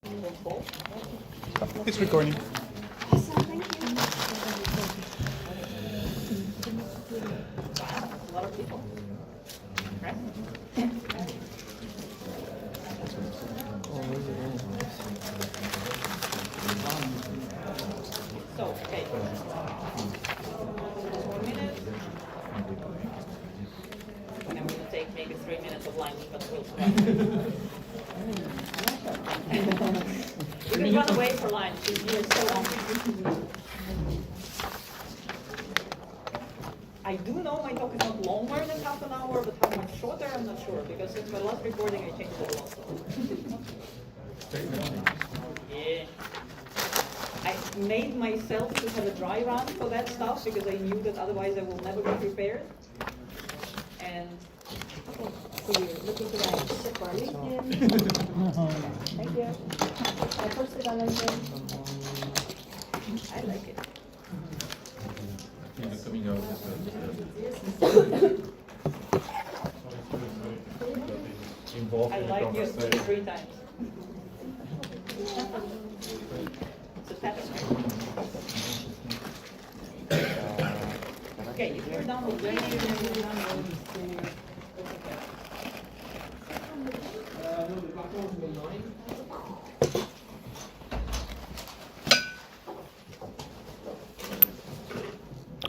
It's recording. Awesome, thank you. Wow, a lot of people. Right? So, okay. Just 1 minute. And I'm going to take maybe 3 minutes of lunch, but we'll survive. You can run away for lunch if you're so hungry. I do know my talk is not longer than half an hour, but how much shorter, I'm not sure, because since my last recording I changed it a lot. Yeah. I made myself to have a dry run for that stuff because I knew that otherwise I will never be prepared. And So you're looking for that tip for LinkedIn. Thank you. I posted on LinkedIn. I like it. Coming out involved I in the like you conversation. 3 times. It's a pattern, right? Okay, if you're done with reading, then you're done with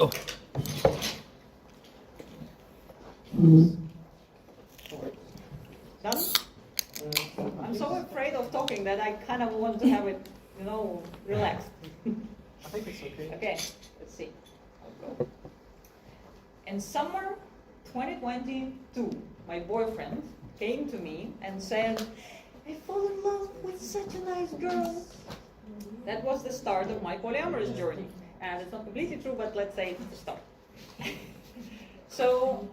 Oh. done? I'm so afraid of talking that I kind of want to have it, relaxed. I think it's okay. Okay, let's see. I'll go. In summer 2022, my boyfriend came to me and said, I fall in love with such a nice girl. That was the start of my polyamorous journey. And it's not completely true, but let's say it's the start. So,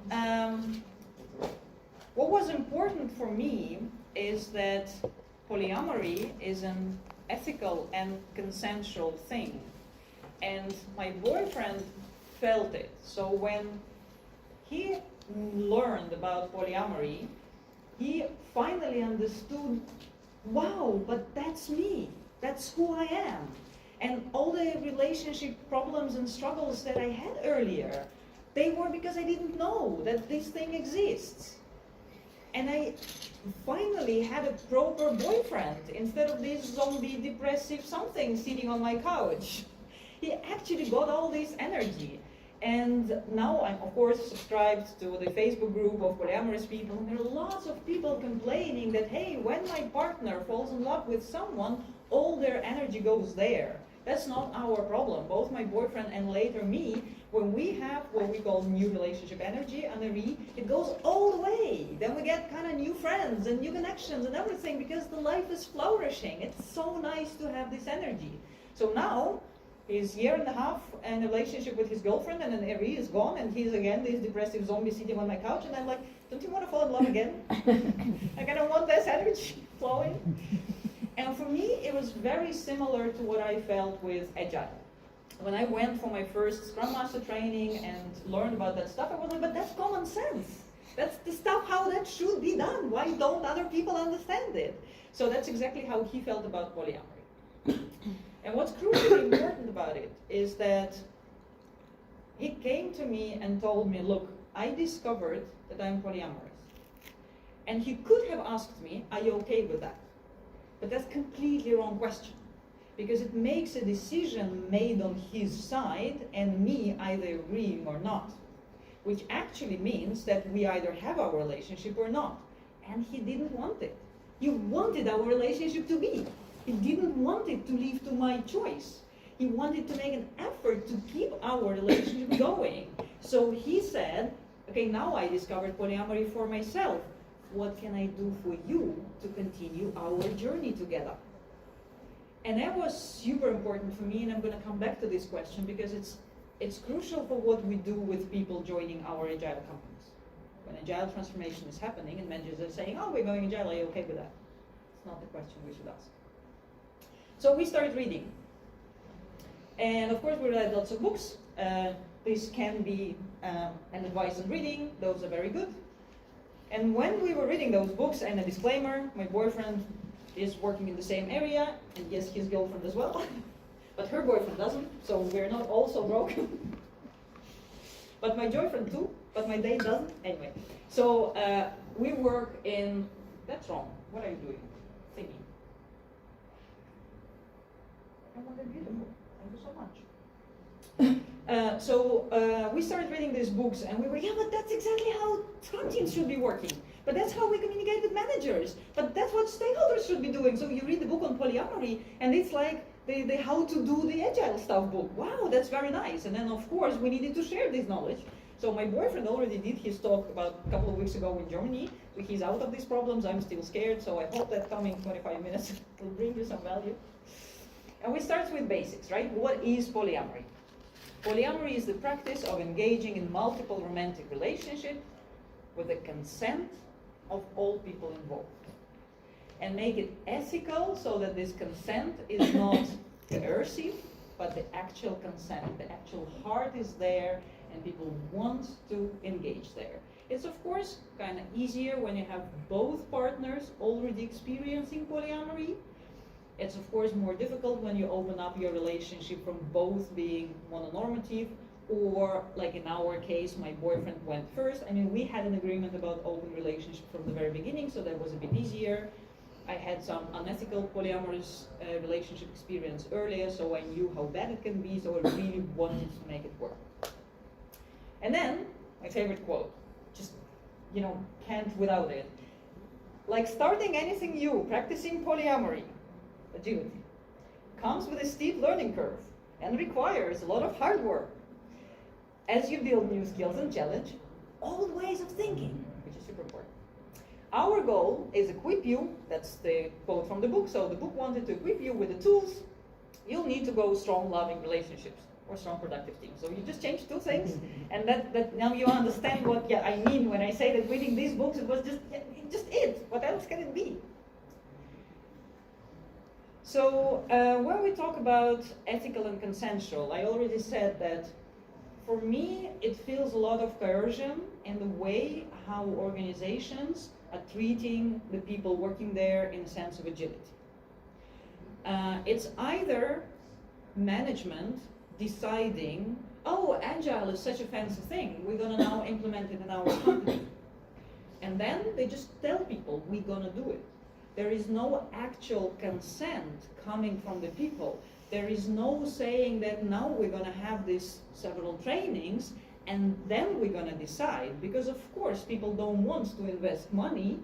what was important for me is that polyamory is an ethical and consensual thing. And my boyfriend felt it. So when he learned about polyamory, he finally understood, wow, but that's me. That's who I am. And all the relationship problems and struggles that I had earlier, they were because I didn't know that this thing exists. And I finally had a proper boyfriend instead of this zombie depressive something sitting on my couch. He actually got all this energy. And now I'm, of course, subscribed to the Facebook group of polyamorous people, and there are lots of people complaining that, hey, when my partner falls in love with someone, all their energy goes there. That's not our problem. Both my boyfriend and later me, when we have what we call new relationship energy, Anne-Marie, it goes all the way. Then we get kind of new friends and new connections and everything because the life is flourishing. It's so nice to have this energy. So now, he's a year and a half in a relationship with his girlfriend, and then Eri is gone, and he's again this depressive zombie sitting on my couch, and I'm like, don't you want to fall in love again? I kind of want this energy flowing. And for me, it was very similar to what I felt with Agile. When I went for my first Scrum Master training and learned about that stuff, I was like, but that's common sense. That's the stuff how that should be done. Why don't other people understand it? So that's exactly how he felt about polyamory. And what's crucially important about it is that he came to me and told me, look, I discovered that I'm polyamorous. And he could have asked me, are you okay with that? But that's completely wrong question. Because it makes a decision made on his side and me either agreeing or not. Which actually means that we either have our relationship or not. And he didn't want it. He wanted our relationship to be. He didn't want it to leave to my choice. He wanted to make an effort to keep our relationship going. So he said, okay, now I discovered polyamory for myself. What can I do for you to continue our journey together? And that was super important for me, and I'm going to come back to this question because it's crucial for what we do with people joining our agile companies. When agile transformation is happening and managers are saying, oh, we're going agile, are you okay with that? It's not the question we should ask. So we started reading. And of course we read lots of books. This can be an advice on reading, those are very good. And when we were reading those books, and a disclaimer, my boyfriend is working in the same area, and yes, his girlfriend as well, but her boyfriend doesn't, so we're not all so broken. But my boyfriend too, but my date doesn't. Anyway, so we work in, that's wrong, what are you doing? Thingy. Oh, they're beautiful, thank you so much. We started reading these books and we were, yeah, but that's exactly how Scrum teams should be working. But that's how we communicate with managers. But that's what stakeholders should be doing. So you read the book on polyamory and it's like the how to do the agile stuff book. Wow, that's very nice. And then of course we needed to share this knowledge. So my boyfriend already did his talk about a couple of weeks ago in Germany. So he's out of these problems. I'm still scared. So I hope that coming 25 minutes will bring you some value. And we start with basics, right? What is polyamory? Polyamory is the practice of engaging in multiple romantic relationships with the consent of all people involved. And make it ethical so that this consent is not coercive, but the actual consent. The actual heart is there and people want to engage there. It's of course kind of easier when you have both partners already experiencing polyamory. It's of course more difficult when you open up your relationship from both being mononormative or, like in our case, my boyfriend went first. I mean, we had an agreement about open relationship from the very beginning, so that was a bit easier. I had some unethical polyamorous relationship experience earlier, so I knew how bad it can be, so I really wanted to make it work. And then, my favorite quote, just, you know, can't without it. Like starting anything new, practicing polyamory, agility, comes with a steep learning curve and requires a lot of hard work as you build new skills and challenge old ways of thinking, which is super important. Our goal is equip you, that's the quote from the book, so the book wanted to equip you with the tools you'll need to go strong, loving relationships or strong, productive teams. So you just change two things, and that now you understand what I mean when I say that reading these books, it was just it. What else can it be? So when we talk about ethical and consensual, I already said that for me, it feels a lot of coercion in the way how organizations are treating the people working there in a sense of agility. It's either management deciding, oh, agile is such a fancy thing, we're going to now implement it in our company. And then they just tell people, we're going to do it. There is no actual consent coming from the people. There is no saying that now we're going to have these several trainings and then we're going to decide. Because of course people don't want to invest money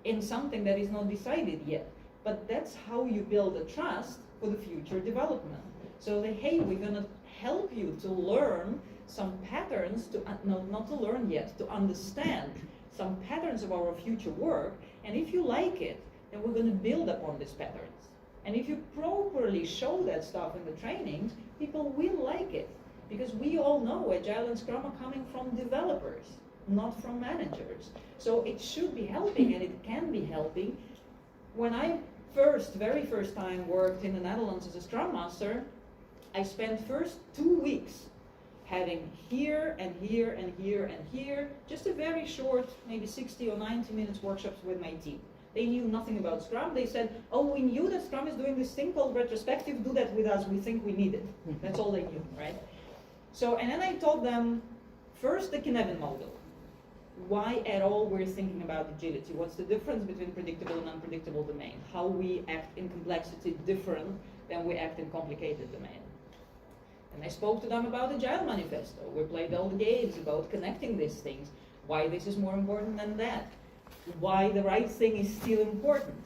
in something that is not decided yet. But that's how you build a trust for the future development. So they, hey, we're going to help you to learn some patterns, not to learn yet, to understand some patterns of our future work. And if you like it, then we're going to build upon these patterns. And if you properly show that stuff in the trainings, people will like it. Because we all know Agile and Scrum are coming from developers, not from managers. So it should be helping, and it can be helping. When I very first time worked in the Netherlands as a Scrum Master, I spent first 2 weeks having here and here and here and here, just a very short, maybe 60 or 90 minutes workshops with my team. They knew nothing about Scrum. They said, oh, we knew that Scrum is doing this thing called retrospective, do that with us, we think we need it. That's all they knew, right? So, and then I taught them first the Kinevin model. Why at all we're thinking about agility? What's the difference between predictable and unpredictable domain? How we act in complexity different than we act in complicated domain. And I spoke to them about Agile Manifesto. We played all the games about connecting these things. Why this is more important than that. Why the right thing is still important.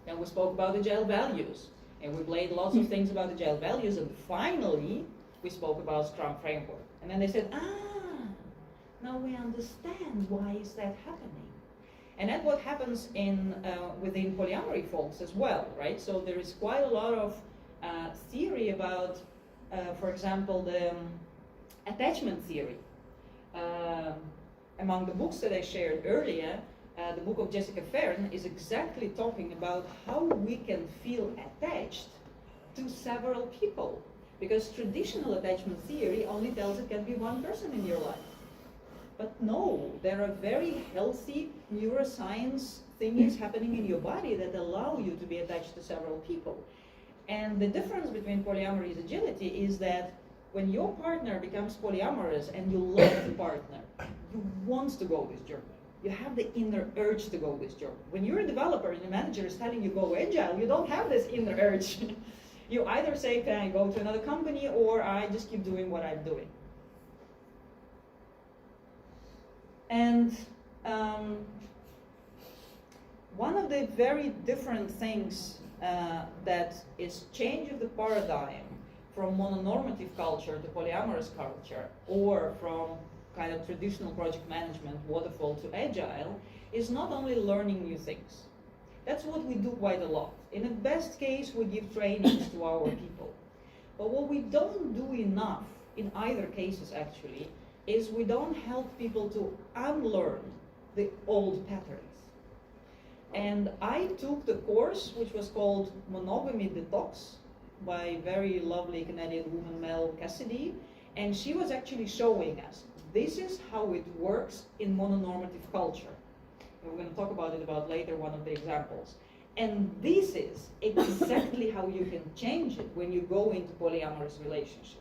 Then we spoke about Agile values. And we played lots of things about Agile values. And finally, we spoke about Scrum framework. And then they said, now we understand why is that happening. And that's what happens in within polyamory folks as well, right? So there is quite a lot of theory about, for example, the attachment theory. Among the books that I shared earlier, the book of Jessica Fern is exactly talking about how we can feel attached to several people. Because traditional attachment theory only tells it can be one person in your life. But no, there are very healthy neuroscience things happening in your body that allow you to be attached to several people. And the difference between polyamory and agility is that when your partner becomes polyamorous and you love the partner, you want to go this journey. You have the inner urge to go this journey. When you're a developer and your manager is telling you go agile, you don't have this inner urge. You either say, can I go to another company, or I just keep doing what I'm doing. And one of the very different things that is change of the paradigm from mononormative culture to polyamorous culture, or from kind of traditional project management, waterfall to agile, is not only learning new things. That's what we do quite a lot. In the best case, we give trainings to our people. But what we don't do enough, in either cases actually, is we don't help people to unlearn the old patterns. And I took the course, which was called Monogamy Detox, by a very lovely Canadian woman, Mel Cassidy, and she was actually showing us, this is how it works in mononormative culture. And we're going to talk about it later, one of the examples. And this is exactly how you can change it when you go into polyamorous relationships.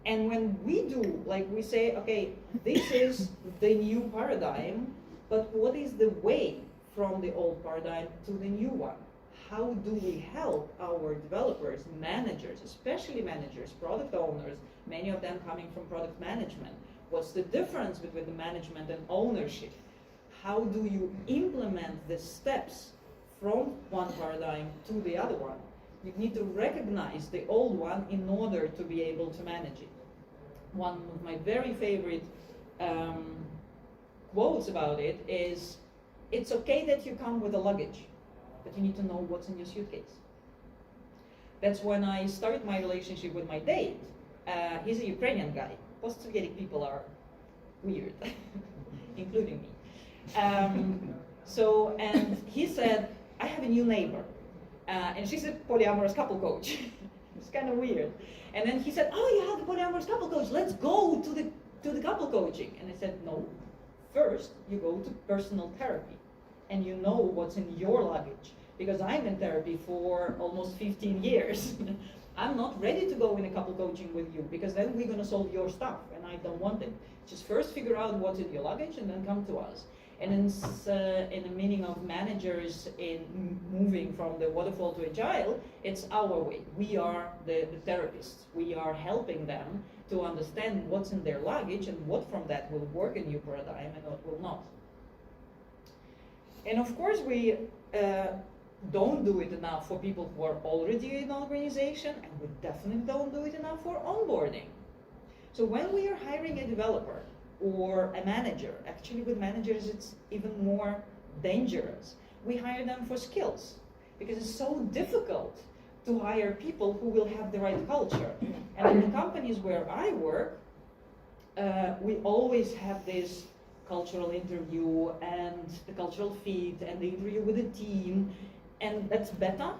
And when we do, like we say, okay, this is the new paradigm, but what is the way from the old paradigm to the new one? How do we help our developers, managers, especially managers, product owners, many of them coming from product management? What's the difference between the management and ownership? How do you implement the steps from one paradigm to the other one? You need to recognize the old one in order to be able to manage it. One of my very favorite quotes about it is, it's okay that you come with a luggage, but you need to know what's in your suitcase. That's when I started my relationship with my date. He's a Ukrainian guy. Post-Soviet people are weird, including me. And he said, I have a new neighbor. And she's a polyamorous couple coach. It's kind of weird. And then he said, oh, you have a polyamorous couple coach. Let's go to the couple coaching. And I said, no. First, you go to personal therapy. And you know what's in your luggage. Because I'm in therapy for almost 15 years. I'm not ready to go in a couple coaching with you, because then we're going to solve your stuff, and I don't want it. Just first figure out what's in your luggage and then come to us. And in the meaning of managers in moving from the waterfall to agile, it's our way. We are the therapists. We are helping them to understand what's in their luggage and what from that will work in new paradigm and what will not. And of course, we don't do it enough for people who are already in an organization, and we definitely don't do it enough for onboarding. So when we are hiring a developer or a manager, actually with managers it's even more dangerous. We hire them for skills, because it's so difficult to hire people who will have the right culture. And in the companies where I work, we always have this cultural interview and the cultural fit and the interview with the team, and that's better.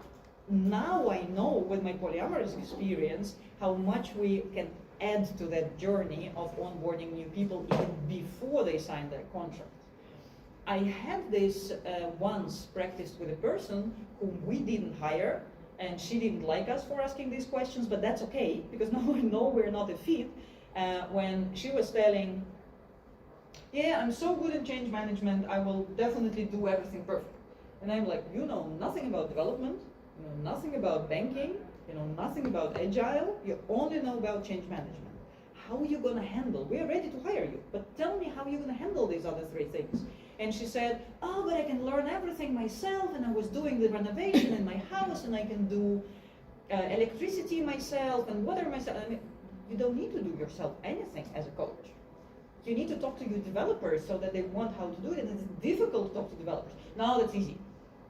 Now I know with my polyamorous experience how much we can add to that journey of onboarding new people even before they sign their contract. I had this once practiced with a person whom we didn't hire, and she didn't like us for asking these questions, but that's okay, because now I know we're not a fit. When she was telling, yeah, I'm so good in change management, I will definitely do everything perfect. And I'm like, you know nothing about development, you know nothing about banking, you know nothing about agile, you only know about change management. How are you going to handle? We are ready to hire you, but tell me how you're going to handle these other three things. And she said, oh, but I can learn everything myself, and I was doing the renovation in my house, and I can do electricity myself and water myself. I mean, you don't need to do yourself anything as a coach. You need to talk to your developers so that they want how to do it, and it's difficult to talk to developers. No, that's easy.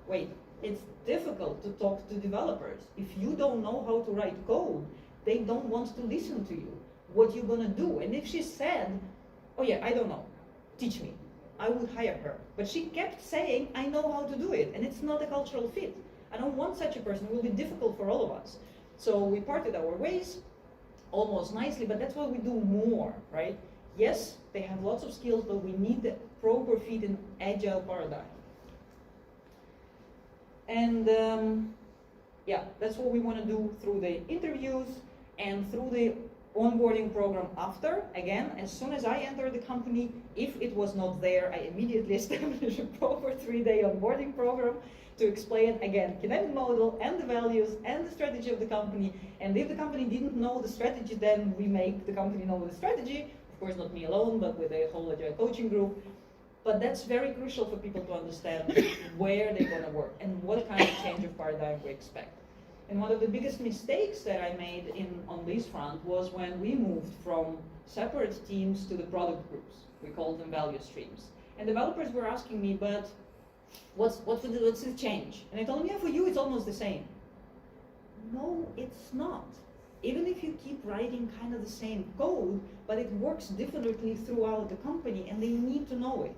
Wait, it's difficult to talk to developers. If you don't know how to write code, they don't want to listen to you. What you gonna do? And if she said, oh yeah, I don't know, teach me, I would hire her. But she kept saying, I know how to do it, and it's not a cultural fit. I don't want such a person. It will be difficult for all of us. So we parted our ways almost nicely, but that's what we do more, right? Yes, they have lots of skills, but we need the proper fit in agile paradigm. And yeah, that's what we want to do through the interviews and through the onboarding program after. Again, as soon as I enter the company, if it was not there, I immediately establish a proper 3-day onboarding program to explain, again, kinetic model and the values and the strategy of the company. And if the company didn't know the strategy, then we make the company know the strategy. Of course, not me alone, but with a whole agile coaching group. But that's very crucial for people to understand where they're going to work and what kind of change of paradigm we expect. And one of the biggest mistakes that I made on this front was when we moved from separate teams to the product groups. We called them value streams. And developers were asking me, but what's the change? And I told them, yeah, for you it's almost the same. No, it's not. Even if you keep writing kind of the same code, but it works differently throughout the company and they need to know it.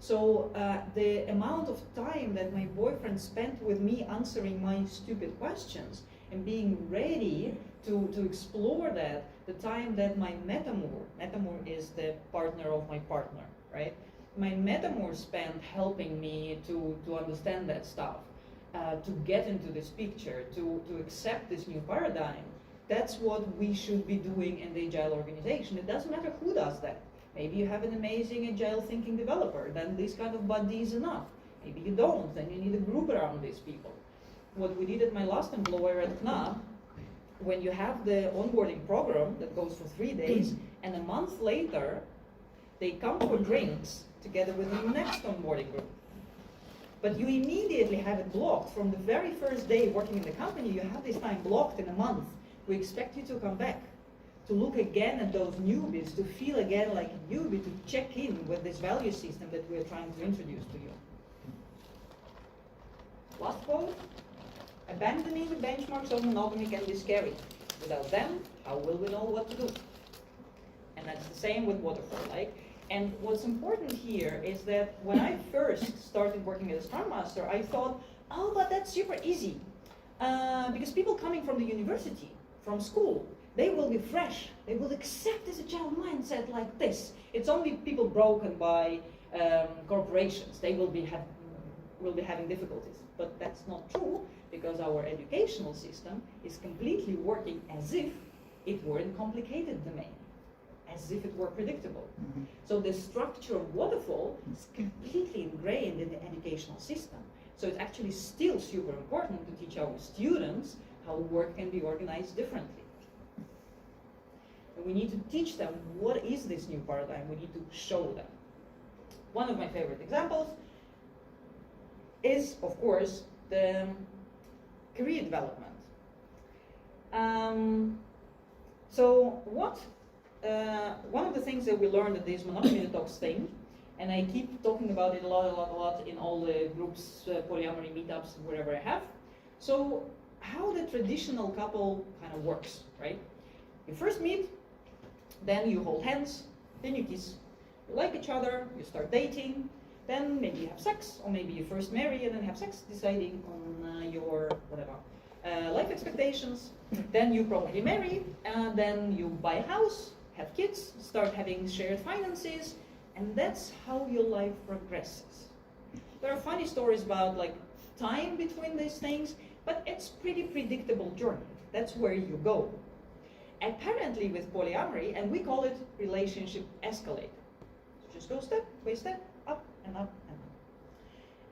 So the amount of time that my boyfriend spent with me answering my stupid questions and being ready to explore that, the time that my metamor is the partner of my partner, right? My metamor spent helping me to understand that stuff, to get into this picture, to accept this new paradigm. That's what we should be doing in the agile organization. It doesn't matter who does that. Maybe you have an amazing agile thinking developer, then this kind of buddy is enough. Maybe you don't, then you need a group around these people. What we did at my last employer at KNA, when you have the onboarding program that goes for 3 days, and a month later, they come for drinks together with the next onboarding group. But you immediately have it blocked. From the very first day working in the company, you have this time blocked in a month. We expect you to come back, to look again at those newbies, to feel again like a newbie, to check in with this value system that we're trying to introduce to you. Last quote, abandoning the benchmarks of monogamy can be scary. Without them, how will we know what to do? And that's the same with waterfall, right? And what's important here is that when I first started working as a Scrum Master, I thought, oh, but that's super easy. Because people coming from the university, from school, they will be fresh. They will accept this agile mindset like this. It's only people broken by corporations. They will be having difficulties. But that's not true, because our educational system is completely working as if it were in complicated domain, as if it were predictable. Mm-hmm. So the structure of waterfall is completely ingrained in the educational system. So it's actually still super important to teach our students how work can be organized differently. And we need to teach them what is this new paradigm. We need to show them. One of my favorite examples is, of course, the career development. One of the things that we learned at this monogamy detox thing, and I keep talking about it a lot in all the groups, polyamory meetups, wherever I have. So how the traditional couple kind of works, right? You first meet, then you hold hands, then you kiss. You like each other, you start dating, then maybe you have sex, or maybe you first marry and then have sex, deciding on your whatever life expectations. Then you probably marry, then you buy a house, have kids, start having shared finances, and that's how your life progresses. There are funny stories about like time between these things, but it's pretty predictable journey. That's where you go. Apparently with polyamory, and we call it relationship escalator. So just go step by step, up and up and up.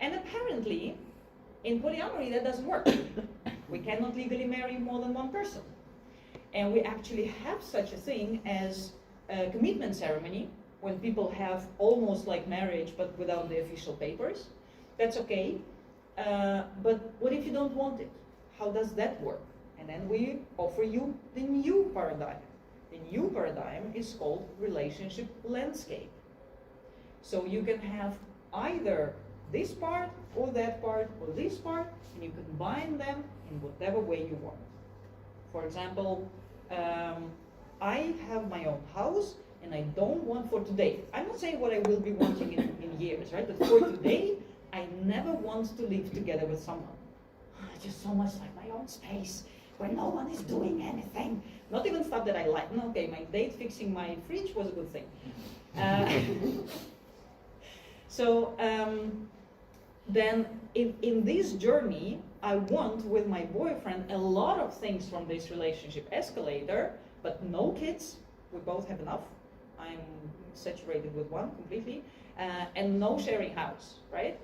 And apparently, in polyamory that doesn't work. We cannot legally marry more than one person. And we actually have such a thing as a commitment ceremony, when people have almost like marriage but without the official papers. That's okay. But what if you don't want it? How does that work? And then we offer you the new paradigm. The new paradigm is called relationship landscape. So you can have either this part or that part or this part, and you combine them in whatever way you want. For example, I have my own house, and I don't want for today. I'm not saying what I will be wanting in years, right? But for today, I never want to live together with someone. I just so much like my own space, where no one is doing anything. Not even stuff that I like. No, okay, my date fixing my fridge was a good thing. then in this journey, I want with my boyfriend a lot of things from this relationship escalator, but no kids. We both have enough. I'm saturated with one completely, and no sharing house, right?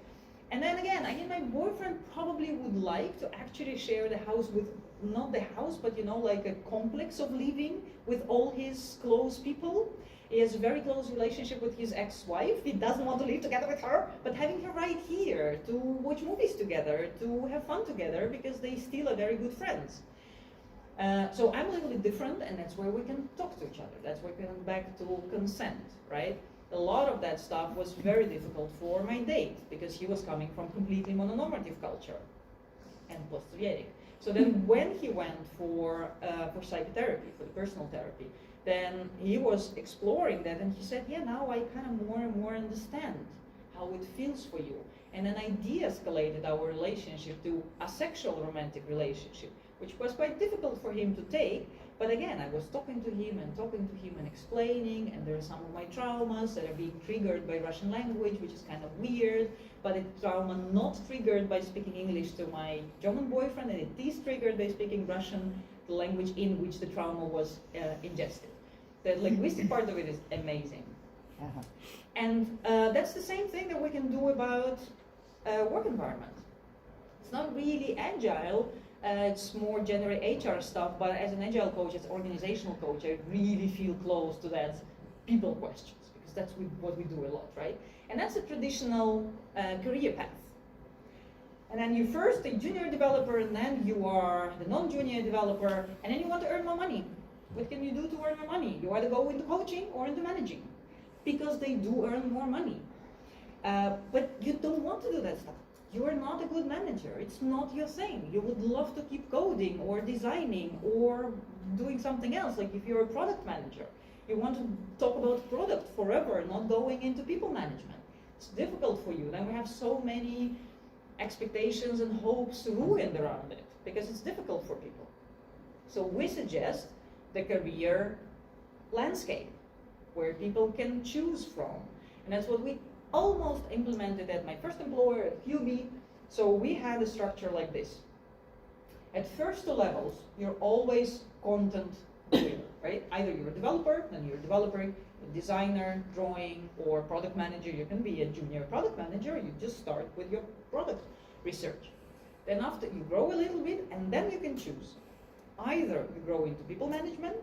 And then again, I think my boyfriend probably would like to actually share the house with, not the house, but you know, like a complex of living with all his close people. He has a very close relationship with his ex-wife. He doesn't want to live together with her, but having her right here to watch movies together, to have fun together, because they still are very good friends. So I'm a little bit different, and that's where we can talk to each other. That's where we come back to consent, right? A lot of that stuff was very difficult for my date, because he was coming from completely mononormative culture and post-Sovietic. So then when he went for psychotherapy, for the personal therapy, then he was exploring that, and he said, yeah, now I kind of more and more understand how it feels for you. And then I de-escalated our relationship to a sexual romantic relationship, which was quite difficult for him to take. But again, I was talking to him and explaining, and there are some of my traumas that are being triggered by Russian language, which is kind of weird, but it's trauma not triggered by speaking English to my German boyfriend, and it is triggered by speaking Russian, the language in which the trauma was ingested. The linguistic part of it is amazing. And that's the same thing that we can do about work environment. It's not really agile, it's more general HR stuff, but as an agile coach, as an organizational coach, I really feel close to that people questions, because that's what we do a lot, right? And that's a traditional career path. And then you first a junior developer, and then you are the non-junior developer, and then you want to earn more money. What can you do to earn more money? You either go into coaching or into managing, because they do earn more money. But you don't want to do that stuff. You are not a good manager. It's not your thing. You would love to keep coding or designing or doing something else. Like if you're a product manager, you want to talk about product forever, not going into people management. It's difficult for you. Then we have so many expectations and hopes ruined around it because it's difficult for people. So we suggest the career landscape where people can choose from. And that's what we almost implemented at my first employer at QB. So we had a structure like this. At first two levels, you're always content doer, right? Either you're a developer, then you're a developer, a designer, drawing, or product manager. You can be a junior product manager. You just start with your product research. Then after you grow a little bit, and then you can choose. Either you grow into people management,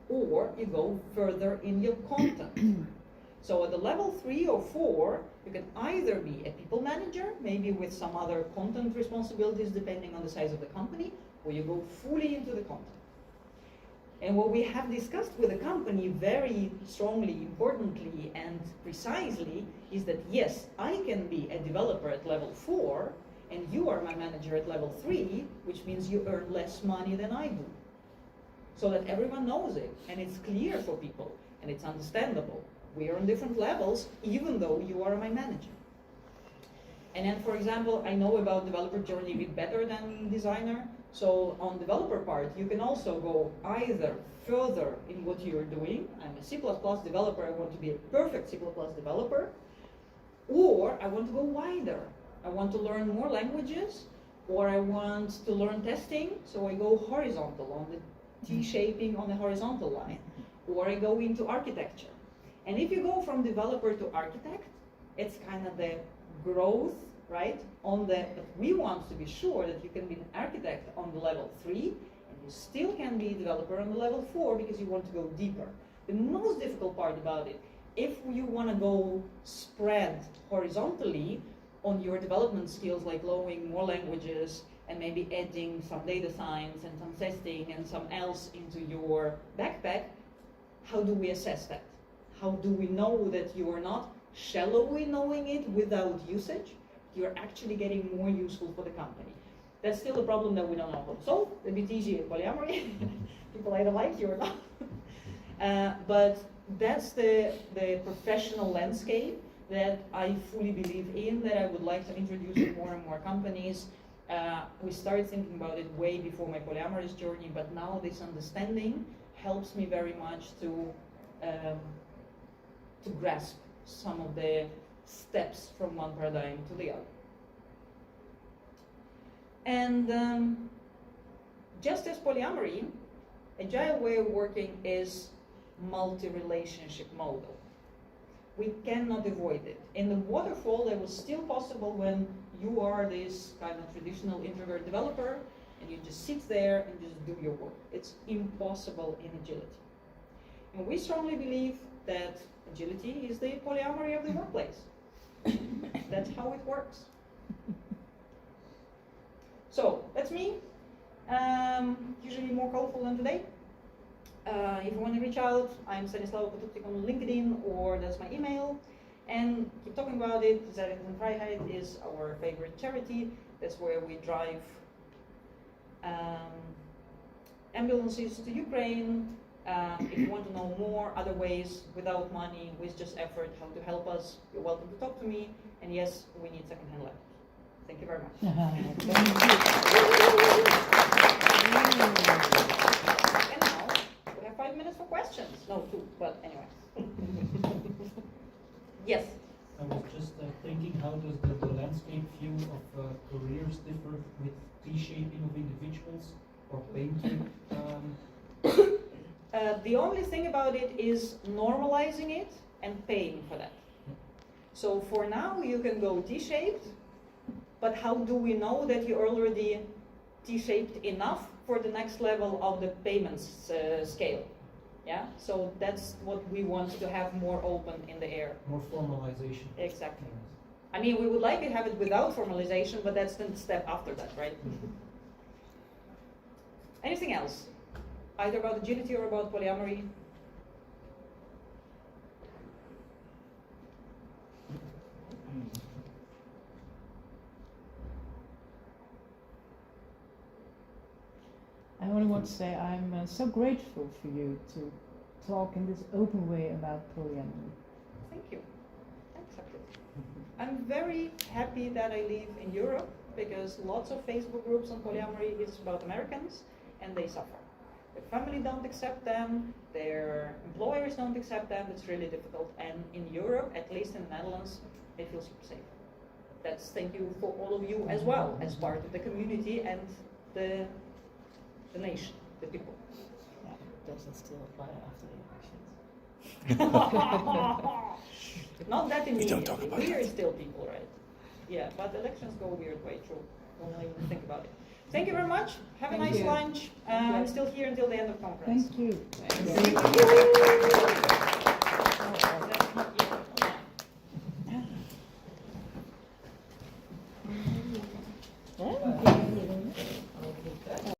or you go further in your content. So at the level 3 or 4, you can either be a people manager, maybe with some other content responsibilities depending on the size of the company, or you go fully into the content. And what we have discussed with the company very strongly, importantly, and precisely is that yes, I can be a developer at level 4, and you are my manager at level 3, which means you earn less money than I do. So that everyone knows it, and it's clear for people, and it's understandable. We are on different levels, even though you are my manager. And then, for example, I know about developer journey a bit better than designer. So on developer part, you can also go either further in what you're doing. I'm a C++ developer, I want to be a perfect C++ developer. Or I want to go wider. I want to learn more languages, or I want to learn testing, so I go horizontal on the T-shaping on the horizontal line, or I go into architecture. And if you go from developer to architect, it's kind of the growth, right? But we want to be sure that you can be an architect on the level 3, and you still can be a developer on the level 4 because you want to go deeper. The most difficult part about it, if you want to go spread horizontally on your development skills, like learning more languages and maybe adding some data science and some testing and some else into your backpack, how do we assess that? How do we know that you are not shallowly knowing it without usage? You're actually getting more useful for the company. That's still a problem that we don't know how to solve. A bit easier in polyamory. People either like you or not. But that's the professional landscape that I fully believe in, that I would like to introduce in more and more companies. We started thinking about it way before my polyamorous journey, but now this understanding helps me very much to grasp some of the steps from one paradigm to the other. And just as polyamory, agile way of working is multi-relationship model. We cannot avoid it. In the waterfall, it was still possible when you are this kind of traditional introvert developer and you just sit there and just do your work. It's impossible in agility. And we strongly believe that agility is the polyamory of the workplace. That's how it works. So, that's me. Usually more colorful than today. If you want to reach out, I'm Stanislava Potuptik on LinkedIn, or that's my email. And keep talking about it. Vrijheid and Vrijheid is our favorite charity. That's where we drive ambulances to Ukraine. If you want to know more other ways, without money, with just effort, how to help us, you're welcome to talk to me. And yes, we need second-hand laptops. Thank you very much. And now, we have 5 minutes for questions. No, 2, but anyway. Yes? I was just thinking, how does the landscape view of careers differ with T-shaping of individuals or painting? The only thing about it is normalizing it and paying for that. So for now, you can go T-shaped, but how do we know that you're already T-shaped enough for the next level of the payments scale? Yeah, so that's what we want to have more open in the air. More formalization. Exactly. I mean, we would like to have it without formalization, but that's the step after that, right? Anything else? Either about agility or about polyamory? I only want to say I'm so grateful for you to talk in this open way about polyamory. Thank you. Accepted. I'm very happy that I live in Europe, because lots of Facebook groups on polyamory is about Americans, and they suffer. Their family don't accept them, their employers don't accept them, it's really difficult. And in Europe, at least in the Netherlands, they feel super safe. That's thank you for all of you as well, as part of the community and the nation, the people. Yeah, doesn't still apply after the elections. Not that immediately. don't talk about We are that. still people, right? Yeah, but elections go a weird way, true. Don't even think about it. Thank you very much. Have a Thank nice you. lunch. I'm still here until the end of conference. Thank you. Thank you.